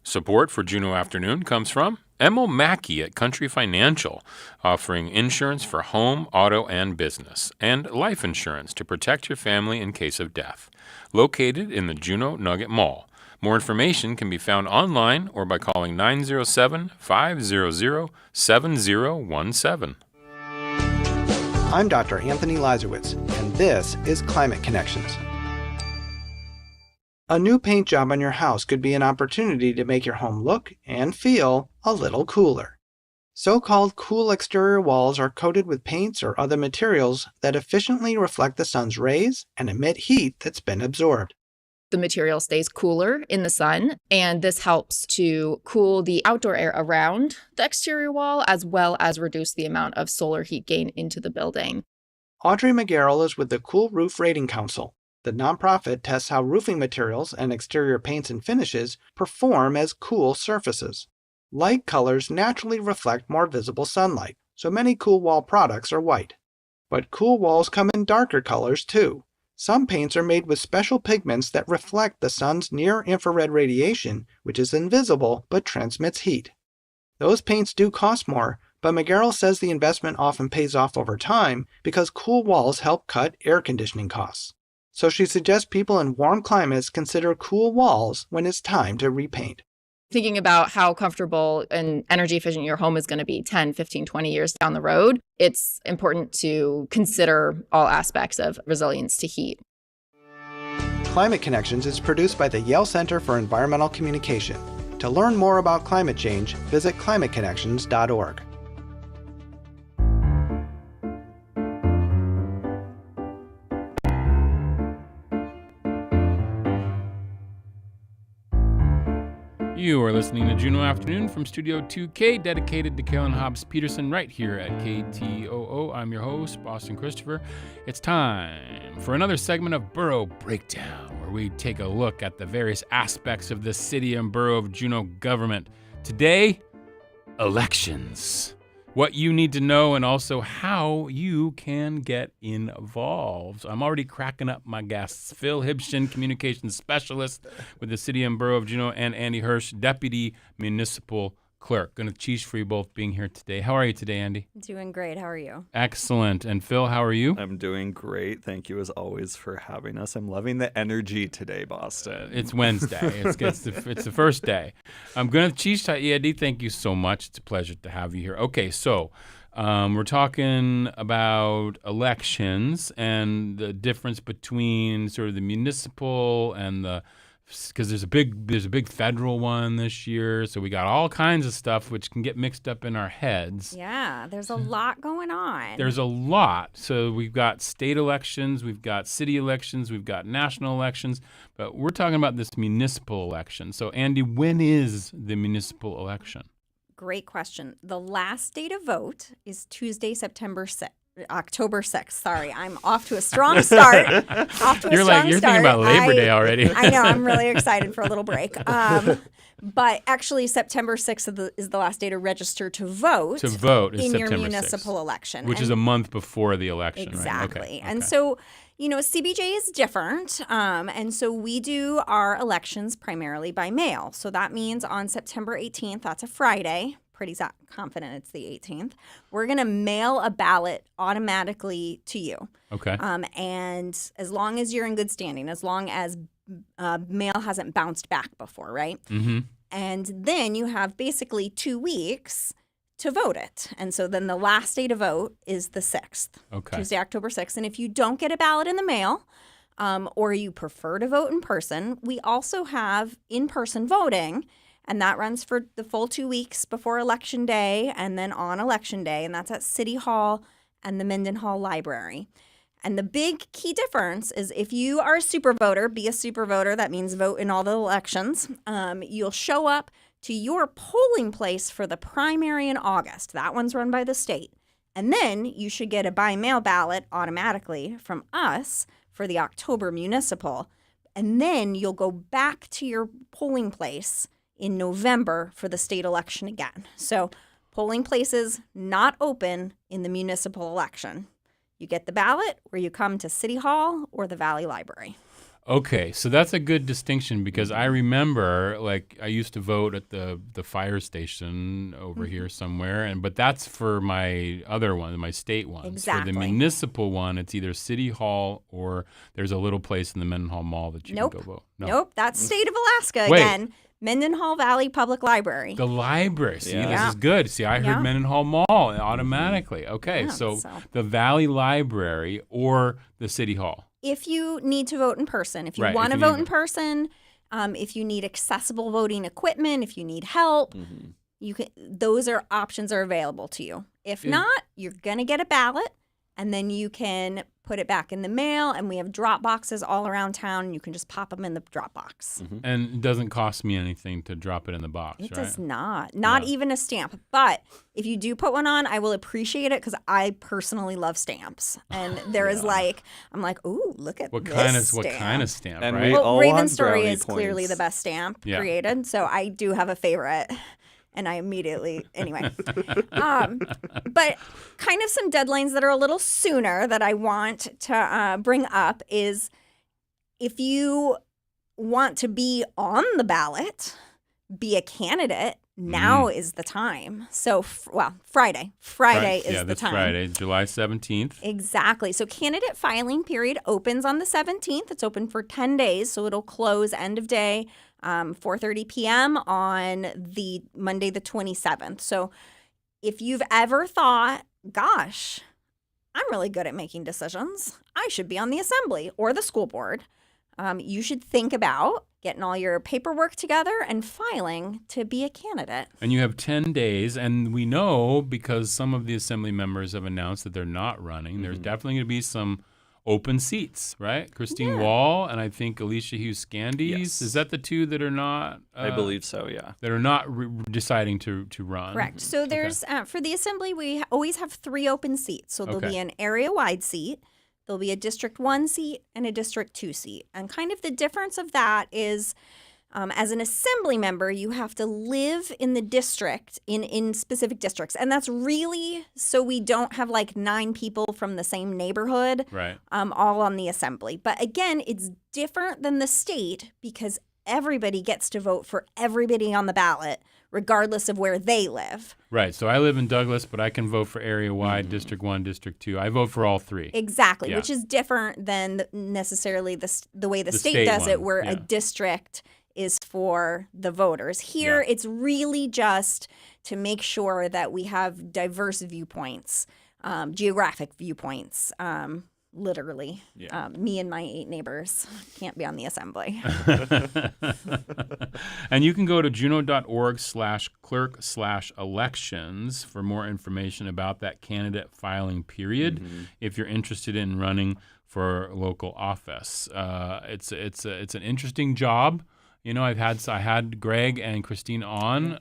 Support for Juneau Afternoon comes from Emil Mackey at Country Financial, offering insurance for home, auto, and business, and life insurance to protect your family in case of death. Located in the Juneau Nugget Mall. More information can be found online or by calling 907-500-7017. I'm Dr. Anthony Lazarowitz, and this is Climate Connections. A new paint job on your house could be an opportunity to make your home look and feel a little cooler. So-called cool exterior walls are coated with paints or other materials that efficiently reflect the sun's rays and emit heat that's been absorbed. The material stays cooler in the sun, and this helps to cool the outdoor air around the exterior wall, as well as reduce the amount of solar heat gain into the building. Audrey McGarrell is with the Cool Roof Rating Council. The nonprofit tests how roofing materials and exterior paints and finishes perform as cool surfaces. Light colors naturally reflect more visible sunlight, so many cool wall products are white. But cool walls come in darker colors too. Some paints are made with special pigments that reflect the sun's near-infrared radiation, which is invisible but transmits heat. Those paints do cost more, but McGarrell says the investment often pays off over time because cool walls help cut air conditioning costs. So she suggests people in warm climates consider cool walls when it's time to repaint. Thinking about how comfortable and energy efficient your home is going to be 10, 15, 20 years down the road, it's important to consider all aspects of resilience to heat. Climate Connections is produced by the Yale Center for Environmental Communication. To learn more about climate change, visit climateconnections.org. You are listening to Juneau Afternoon from Studio 2K, dedicated to Kalen Hobbs Peterson right here at KTOO. I'm your host, Boston Christopher. It's time for another segment of Borough Breakdown, where we take a look at the various aspects of the city and borough of Juneau government. Today, elections. What you need to know and also how you can get involved. I'm already cracking up my guests. Phil Hibshin, Communications Specialist with the City and Borough of Juneau, and Andy Hirsch, Deputy Municipal Clerk. Going to cheese for you both being here today. How are you today, Andy? Doing great. How are you? Excellent. And Phil, how are you? I'm doing great. Thank you as always for having us. I'm loving the energy today, Boston. It's Wednesday. it's the first day. I'm going to cheese to you, Andy. Thank you so much. It's a pleasure to have you here. Okay, so we're talking about elections and the difference between sort of the municipal and the, because there's a big federal one this year, so we got all kinds of stuff which can get mixed up in our heads. Yeah, there's a lot going on. There's a lot. So we've got state elections, we've got city elections, we've got national elections, but we're talking about this municipal election. So Andy, when is the municipal election? Great question. The last day to vote is Tuesday, October 6th. Sorry, I'm off to a strong start. You're thinking about Labor Day already. I know. I'm really excited for a little break. But actually, September 6th is the last day to register to vote. To vote is in September your municipal 6th, election, which is a month before the election. Exactly. Right? Okay. And so, CBJ is different. And so we do our elections primarily by mail. So that means on September 18th, that's a Friday. Pretty confident it's the 18th. We're going to mail a ballot automatically to you. Okay. And as long as you're in good standing, as long as mail hasn't bounced back before, right? Mm-hmm. And then you have basically 2 weeks to vote it. And so then the last day to vote is the 6th, Tuesday, October 6th. And if you don't get a ballot in the mail, or you prefer to vote in person, we also have in-person voting. And that runs for the full 2 weeks before Election Day and then on Election Day. And that's at City Hall and the Mendenhall Library. And the big key difference is if you are a super voter, be a super voter, that means vote in all the elections, you'll show up to your polling place for the primary in August. That one's run by the state. And then you should get a by-mail ballot automatically from us for the October municipal. And then you'll go back to your polling place in November for the state election again. So polling places not open in the municipal election. You get the ballot or you come to City Hall or the Valley Library. Okay, so that's a good distinction because I remember, I used to vote at the fire station over here somewhere, but that's for my other one, my state one. Exactly. For the municipal one, it's either City Hall or there's a little place in the Mendenhall Mall that you can go vote. Nope, that's state of Alaska again. Mendenhall Valley Public Library. The library. See, this is good. See, I heard Mendenhall Mall automatically. Okay, so the Valley Library or the City Hall. If you need to vote in person, if you want to vote in person, if you need accessible voting equipment, if you need help, you can. Those options are available to you. If not, you're going to get a ballot, and then you can put it back in the mail, and we have drop boxes all around town. You can just pop them in the drop box. Mm-hmm. And it doesn't cost me anything to drop it in the box, It does not. Not even a stamp. But if you do put one on, I will appreciate it because I personally love stamps. And there is I'm like, ooh, look at this stamp. What kind of stamp, and right? Well, Raven Story is clearly the best stamp created. So I do have a favorite. And I immediately, anyway. But kind of some deadlines that are a little sooner that I want to bring up is if you want to be on the ballot, be a candidate, now is the time. So, Friday. Friday is the time. Friday, July 17th. Exactly. So candidate filing period opens on the 17th. It's open for 10 days, so it'll close end of day. 4:30 p.m. on the Monday, the 27th. So if you've ever thought, gosh, I'm really good at making decisions, I should be on the assembly or the school board, you should think about getting all your paperwork together and filing to be a candidate. And you have 10 days, and we know because some of the assembly members have announced that they're not running, there's definitely going to be some open seats, right? Christine Wall and I think Alicia Hughes Scandies. Yes. Is that the two that are not? I believe so, yeah. That are not deciding to run. Correct. So there's for the assembly, we always have 3 open seats. So there'll be an area-wide seat, there'll be a District 1 seat, and a District 2 seat. And kind of the difference of that is, as an assembly member, you have to live in the district, in specific districts. And that's really so we don't have like 9 people from the same neighborhood all on the assembly. But again, it's different than the state because everybody gets to vote for everybody on the ballot, regardless of where they live. Right. So I live in Douglas, but I can vote for area-wide, District 1, District 2. I vote for all 3. Exactly, which is different than necessarily the way the state does it, where a district is for the voters. Here, it's really just to make sure that we have diverse viewpoints, geographic viewpoints, literally. Me and my 8 neighbors can't be on the assembly. And you can go to juneau.org/clerk/elections for more information about that candidate filing period if you're interested in running for local office. It's an interesting job. You know, I had Greg and Christine on,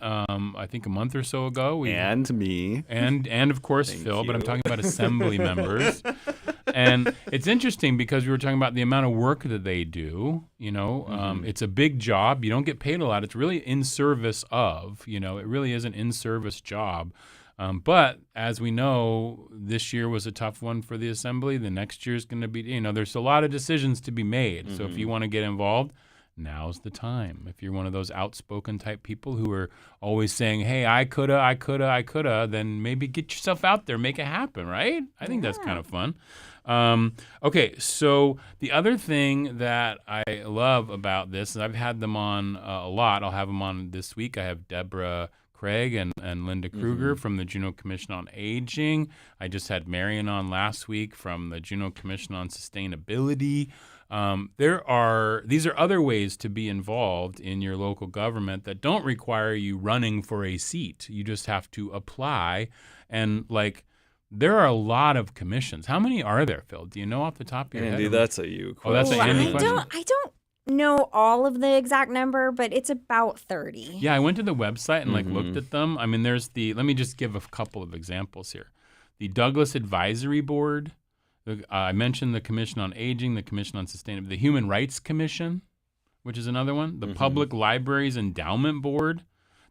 I think a month or so ago. And me. And of course Phil, but I'm talking about assembly members. And it's interesting because we were talking about the amount of work that they do. You know, it's a big job. You don't get paid a lot. It's really in service of, it really is an in-service job. But as we know, this year was a tough one for the assembly. The next year is going to be, there's a lot of decisions to be made. So if you want to get involved, now's the time. If you're one of those outspoken type people who are always saying, hey, I coulda, then maybe get yourself out there, make it happen, right? I think that's kind of fun. Okay, so the other thing that I love about this is I've had them on a lot. I'll have them on this week. I have Deborah Craig and Linda Kruger from the Juneau Commission on Aging. I just had Marion on last week from the Juneau Commission on Sustainability. These are other ways to be involved in your local government that don't require you running for a seat. You just have to apply. And there are a lot of commissions. How many are there, Phil? Do you know off the top of your head? Andy, that's a you question. Oh, that's an Andy question. I don't know all of the exact number, but it's about 30. Yeah, I went to the website and looked at them. I mean, let me just give a couple of examples here. The Douglas Advisory Board. I mentioned the Commission on Aging, the Commission on Sustainability, the Human Rights Commission, which is another one, the Public Libraries Endowment Board.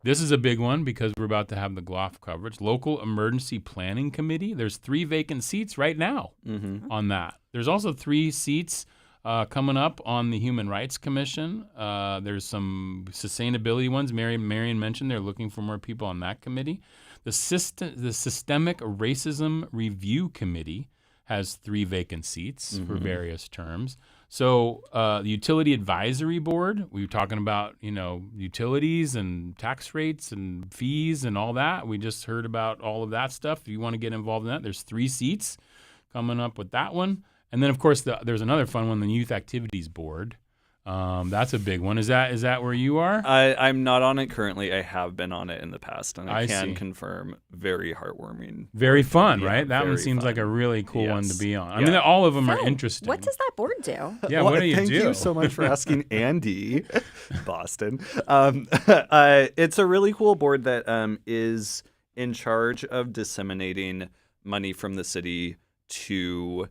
This is a big one because we're about to have the GLOF coverage. Local Emergency Planning Committee. There's 3 vacant seats right now on that. There's also 3 seats coming up on the Human Rights Commission. There's some sustainability ones. Marion mentioned they're looking for more people on that committee. The Systemic Racism Review Committee has 3 vacant seats for various terms. So the Utility Advisory Board, we were talking about, utilities and tax rates and fees and all that. We just heard about all of that stuff. If you want to get involved in that, there's 3 seats coming up with that one. And then, of course, there's another fun one, the Youth Activities Board. That's a big one. Is that where you are? I'm not on it currently. I have been on it in the past, and I can confirm very heartwarming. Very fun, right? That one seems like a really cool one to be on. I mean, all of them are interesting. What does that board do? Yeah, what do you do? Thank you so much for asking, Andy, Boston. It's a really cool board that is in charge of disseminating money from the city to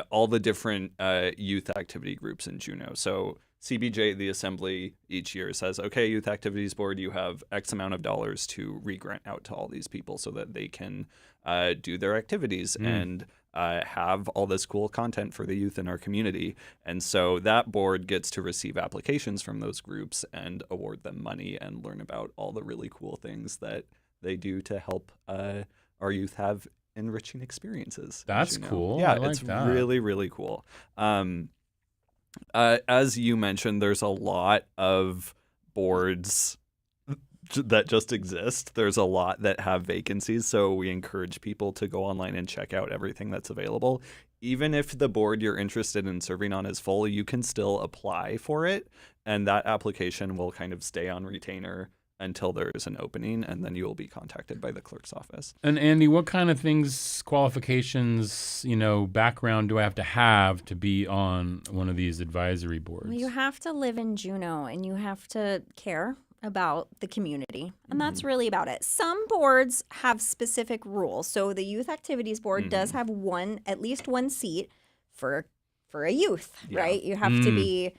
all the different youth activity groups in Juneau. So CBJ, the assembly, each year says, okay, Youth Activities Board, you have X amount of dollars to re-grant out to all these people so that they can do their activities and have all this cool content for the youth in our community. And so that board gets to receive applications from those groups and award them money and learn about all the really cool things that they do to help our youth have enriching experiences. That's cool. Yeah, I like it's that. really, really cool. As you mentioned, there's a lot of boards that just exist. There's a lot that have vacancies, so we encourage people to go online and check out everything that's available. Even if the board you're interested in serving on is full, you can still apply for it, and that application will kind of stay on retainer until there is an opening, and then you will be contacted by the clerk's office. And Andy, what kind of things, qualifications, background do I have to be on one of these advisory boards? Well, you have to live in Juneau and you have to care about the community. And that's really about it. Some boards have specific rules. So the Youth Activities Board does have at least one seat for a youth, right? You have to be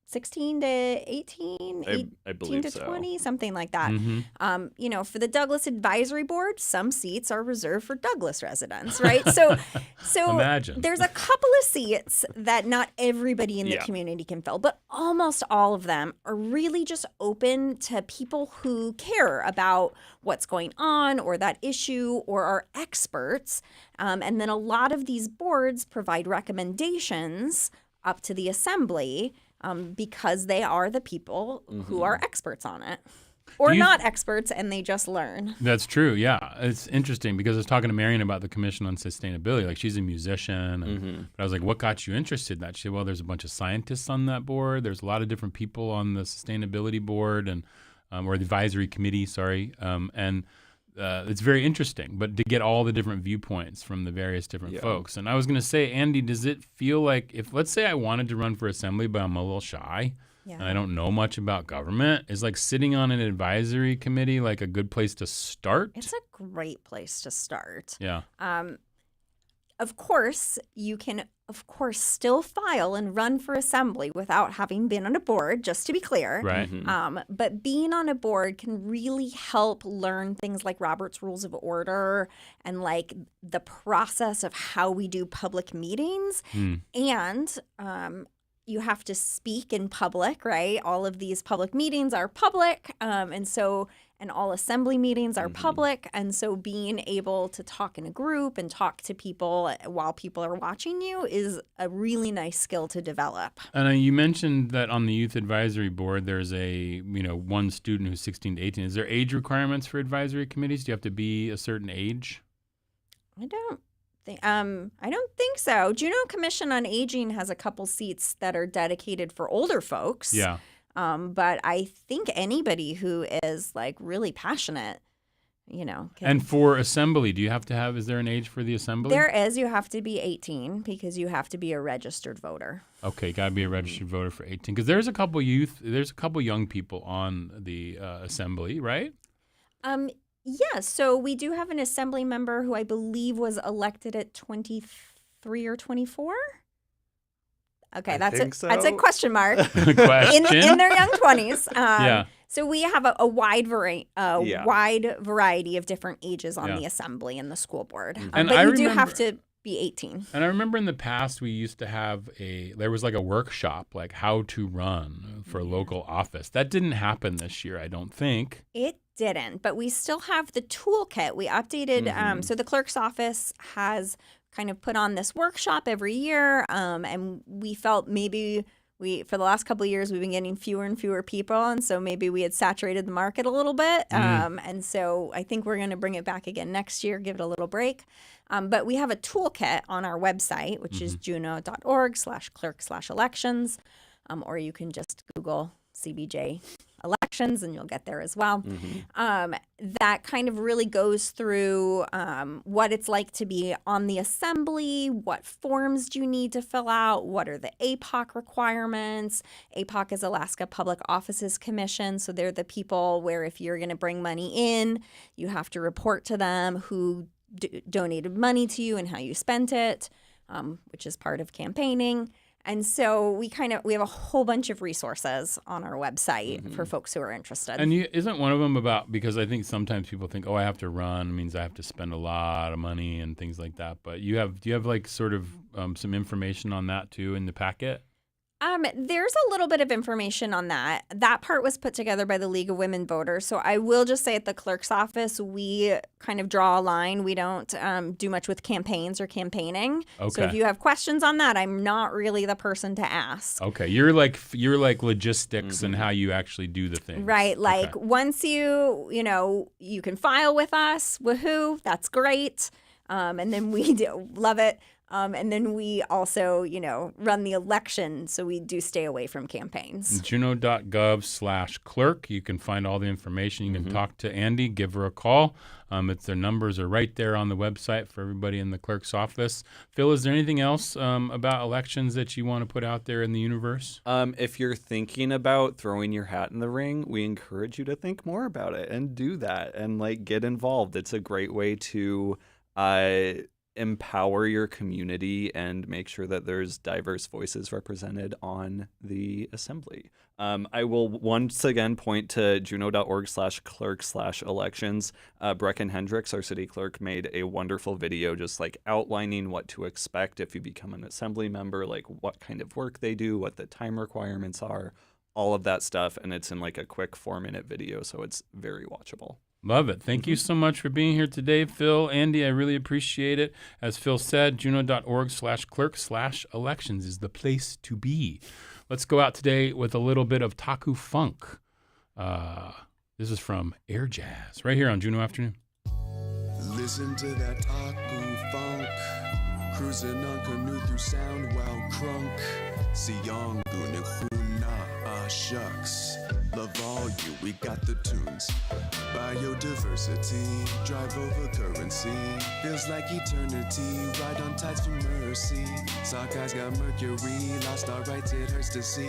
16 to 18, I 18 to so. 20, something like that. For the Douglas Advisory Board, some seats are reserved for Douglas residents, right? So Imagine. There's a couple of seats that not everybody in the community can fill, but almost all of them are really just open to people who care about what's going on or that issue or are experts. And then a lot of these boards provide recommendations up to the assembly because they are the people who are experts on it. Or not experts, and they just learn. That's true, yeah. It's interesting because I was talking to Marion about the Commission on Sustainability. Like, she's a musician. But I was like, what got you interested in that? She said, well, there's a bunch of scientists on that board. There's a lot of different people on the Sustainability Board and or the Advisory Committee, sorry. It's very interesting, but to get all the different viewpoints from the various different folks. And I was going to say, Andy, does it feel like if, let's say I wanted to run for assembly, but I'm a little shy and I don't know much about government, is like sitting on an advisory committee like a good place to start? It's a great place to start. Yeah. Of course, you can, still file and run for assembly without having been on a board, just to be clear. Right. But being on a board can really help learn things like Robert's Rules of Order and like the process of how we do public meetings. And you have to speak in public, right? All of these public meetings are public. And all assembly meetings are public. And so being able to talk in a group and talk to people while people are watching you is a really nice skill to develop. And you mentioned that on the Youth Advisory Board, there's one student who's 16 to 18. Is there age requirements for advisory committees? Do you have to be a certain age? I don't think so. Juneau Commission on Aging has a couple seats that are dedicated for older folks. Yeah. But I think anybody who is like really passionate, can. And for assembly, is there an age for the assembly? There is. You have to be 18 because you have to be a registered voter. Okay, got to be a registered voter for 18. Because there's a couple young people on the assembly, right? Yeah, so we do have an assembly member who I believe was elected at 23 or 24. Okay, that's a question mark. Question? In their young 20s. Yeah. So we have a wide variety of different ages on the assembly and the school board. And but you do have to be 18. And I remember in the past we used to have there was like a workshop, like how to run for a local office. That didn't happen this year, I don't think. It didn't, but we still have the toolkit. We updated, so the clerk's office has kind of put on this workshop every year, and we felt maybe for the last couple of years, we've been getting fewer and fewer people, and so maybe we had saturated the market a little bit, and so I think we're going to bring it back again next year, give it a little break. But we have a toolkit on our website, which is juneau.org/clerk/elections, or you can just Google CBJ elections and you'll get there as well. That kind of really goes through what it's like to be on the assembly, what forms do you need to fill out, what are the APOC requirements. APOC is Alaska Public Offices Commission, so they're the people where if you're going to bring money in, you have to report to them who donated money to you and how you spent it, which is part of campaigning. And so we have a whole bunch of resources on our website for folks who are interested. And isn't one of them because I think sometimes people think, I have to run means I have to spend a lot of money and things like that. But do you have like sort of some information on that too in the packet? There's a little bit of information on that. That part was put together by the League of Women Voters. So I will just say at the clerk's office, we kind of draw a line. We don't do much with campaigns or campaigning. Okay. So if you have questions on that, I'm not really the person to ask. Okay. You're like logistics and how you actually do the thing. Right. Like once you can file with us, woohoo, that's great. And then we love it. And then we also, run the election, so we do stay away from campaigns. Juneau.gov/clerk. You can find all the information. You can talk to Andy, give her a call. Their numbers are right there on the website for everybody in the clerk's office. Phil, is there anything else about elections that you want to put out there in the universe? If you're thinking about throwing your hat in the ring, we encourage you to think more about it and do that and get involved. It's a great way to empower your community and make sure that there's diverse voices represented on the assembly. I will once again point to juneau.org/clerk/elections. Brecken Hendricks, our city clerk, made a wonderful video just outlining what to expect if you become an assembly member, what kind of work they do, what the time requirements are, all of that stuff. And it's in a quick 4-minute video, so it's very watchable. Love it. Thank you so much for being here today, Phil. Andy, I really appreciate it. As Phil said, juneau.org/clerk/elections is the place to be. Let's go out today with a little bit of Taku Funk. This is from Air Jazz, right here on Juneau Afternoon. Listen to that Taku Funk, cruising on canoe through sound while crunk. Siyong Gunakuna, shucks. Love all you, we got the tunes. Biodiversity, drive over currency. Feels like eternity, ride on tides for mercy. Sockeyes got mercury, lost our rights, it hurts to see.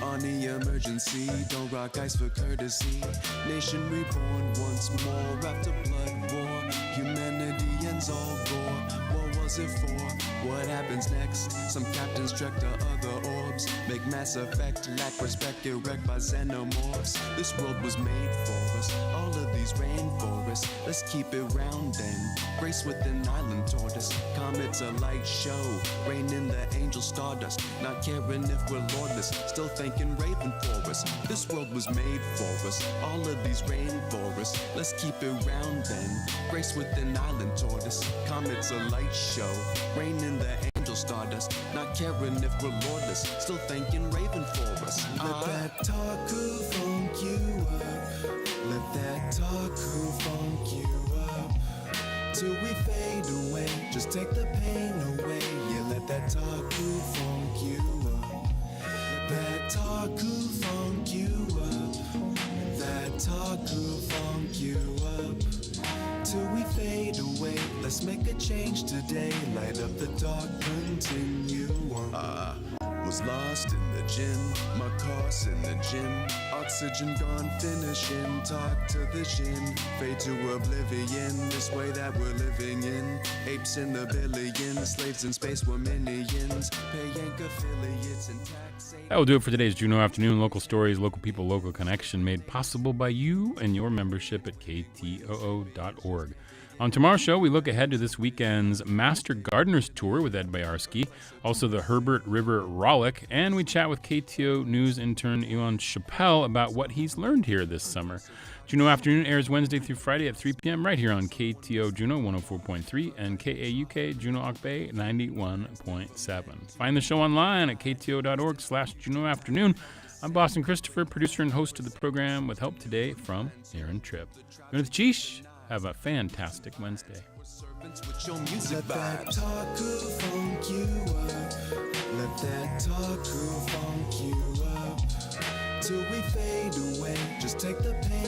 On the emergency, don't rock ice for courtesy. Nation reborn once more after blood war. Humanity ends all gore. What was it for? What happens next? Some captains trek to other orbs. Make mass effect, lack respect, get wrecked by xenomorphs. This world was made for us, all of these rainforests. Let's keep it round and grace with an island tortoise. Comets a light show, rain in the angel stardust. Not caring if we're lordless, still thanking Raven for us. This world was made for us, all of these rainforests. Let's keep it round and grace with an island tortoise. Comets a light show, rain in the angel stardust. Not caring if we're lordless, still thanking Raven for us. Let that Taku funk you up. Let that Taku funk you up. Till we fade away, just take the pain away. Yeah, let that Taku funk you up. That Taku funk you up. That Taku funk you up. Till we fade away, let's make a change today. Light up the dark, continue on. Was lost in the gym, my car's in the gym. Oxygen gone, finishing, talk to the shin. Fade to oblivion, this way that we're living in. Apes in the billions, slaves in space were minions. Pay yank affiliates and tax. That will do it for today's Juneau Afternoon. Local stories, local people, local connection, made possible by you and your membership at ktoo.org. On tomorrow's show, we look ahead to this weekend's Master Gardeners Tour with Ed Bayarski, also the Herbert River Rollick, and we chat with KTO News intern Elon Chappelle about what he's learned here this summer. Juneau Afternoon airs Wednesday through Friday at 3 p.m. right here on KTO Juneau 104.3 and KAUK Juneau Bay 91.7. Find the show online at kto.org/Juneau Afternoon. I'm Boston Christopher, producer and host of the program, with help today from Aaron Tripp. With Cheesh. Have a fantastic Wednesday. With your music let that Taku funk you up. Let that Taku funk you up. Till we fade away, just take the pain